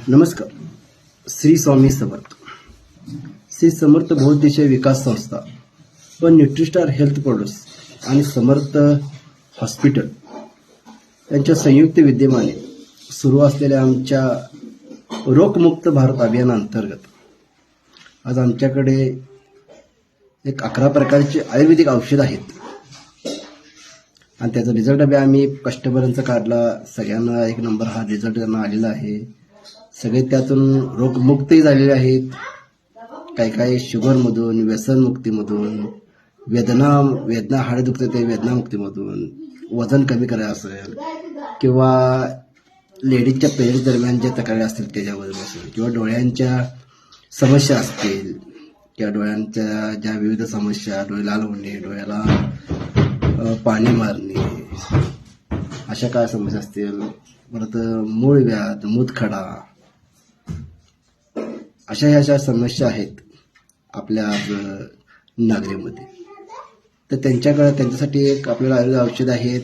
नमस्कार. श्री स्वामी समर्थ. श्री समर्थ बहुउद्देशीय विकास संस्था व न्यूट्रिस्टार हेल्थ प्रोडक्ट्स आणि समर्थ हॉस्पिटल यांच्या संयुक्त विद्यमाने सुरू असलेल्या आमच्या रोगमुक्त भारत अभियानाअंतर्गत आज आमच्याकडे एक 11 प्रकारची आयुर्वेदिक औषध आहेत आणि त्याचा रिझल्ट बी आम्ही कस्टमरांचा काढला. सगळ्यांना 1 नंबर हा रिझल्ट त्यांना आलेला आहे. सगळे त्यातून रोगमुक्तही झालेले आहेत. काही शुगरमधून, व्यसनमुक्तीमधून, वेदना हाडे दुखते ते वेदनामुक्तीमधून, वजन कमी करायचं असेल किंवा लेडीजच्या पिरियड दरम्यान ज्या तक्रारी असतील त्याच्याबद्दल असेल किंवा डोळ्यांच्या समस्या असतील किंवा डोळ्यांच्या ज्या विविध समस्या, डोळे लाल होणे, डोळ्याला पाणी मारणे, अशा काय समस्या असतील, परत मूळव्याध, मूतखडा, अशा समस्या आहेत आपल्या नागरिकमध्ये. तर त्यांच्यासाठी एक आपल्याला आयुर्वेद औषध आहेत.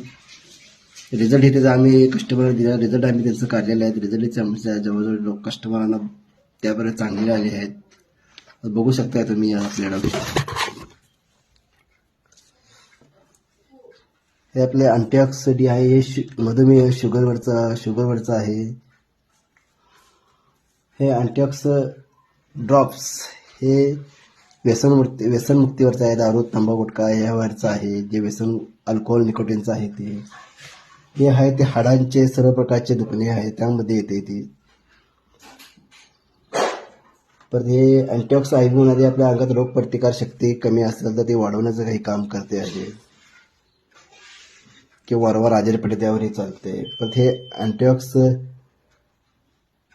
रिझल्ट हे त्याचा आम्ही कस्टमर दिला. रिझल्ट आम्ही त्यांचं काढलेलं आहे. रिझल्टची समस्या जवळजवळ लोक कस्टमरांना त्यापर्यंत चांगले आले आहेत. बघू शकता तुम्ही आपल्याला. हे आपले अँटीऑक्सिडंट आहे. हे मधुमेह शुगरवरचं आहे. हे अँटीऑक्सिडंट ड्रॉप्स हे व्यसनमुक्तीवरचं आहे. दारू, तंबाखू, गुटखा यावरचं आहे. जे व्यसन अल्कोहोल निकोटीनचं आहे ते आहे. ते हाडांचे सर्व प्रकारचे दुखणे आहे त्यामध्ये येते ते. पण हे अँटीऑक्सिडंट आयुर्वेदमध्ये आपल्या अंगात रोगप्रतिकार शक्ती कमी असेल तर ते वाढवण्याचं काही काम करते आहे किंवा वारंवार आजारी पडते त्यावरही चालते. पण हे अँटीऑक्सिडंट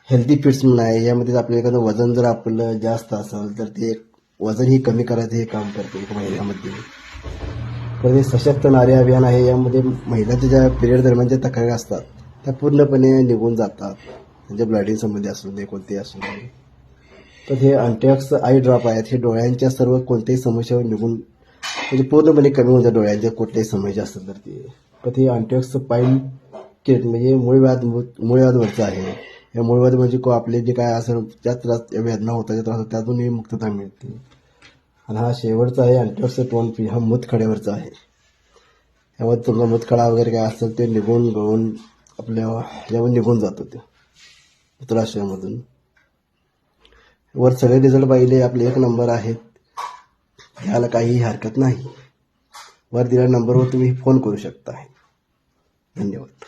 हेल्दी फिट्स म्हणून आहे. यामध्ये आपलं एखादं वजन जर आपलं जास्त असेल तर ते वजनही कमी करायचं हे काम करते 1 महिन्यामध्ये. तर हे सशक्त नारी अभियान आहे. यामध्ये महिलांच्या ज्या पिरियड दरम्यानच्या तक्रारी असतात त्या पूर्णपणे निघून जातात. त्यांच्या ब्लडिंग संबंधी असू दे, कोणतेही असू दे. तर हे अँटीऑक्सिडंट आय ड्रॉप आहेत. हे डोळ्यांच्या सर्व कोणत्याही समस्यावर निघून म्हणजे पूर्णपणे कमी होऊन जातात. डोळ्यांच्या कुठल्याही समस्या असतात तर ते. तर हे अँटीऑक्सिडंट पाईन किट म्हणजे मूळव्याधवरचं आहे. या मूळव्याध म्हणजे आपले जे काय असेल त्या त्रास वेदना होतात त्या त्रास त्यातूनही मुक्तता मिळते. आणि हा शेवटचा आहे अँटीऑक्सिडंट 1P. हा मूतखड्यावरचा आहे. यामध्ये तुमचा मूतखडा वगैरे काय असेल ते गळून आपल्या यावर निघून जातो ते मूत्राशयामधून. वर सगळे रिझल्ट पाहिले आपले 1 नंबर आहेत. घ्यायला काहीही हरकत नाही. वर दिलेल्या नंबरवर तुम्ही फोन करू शकता. धन्यवाद.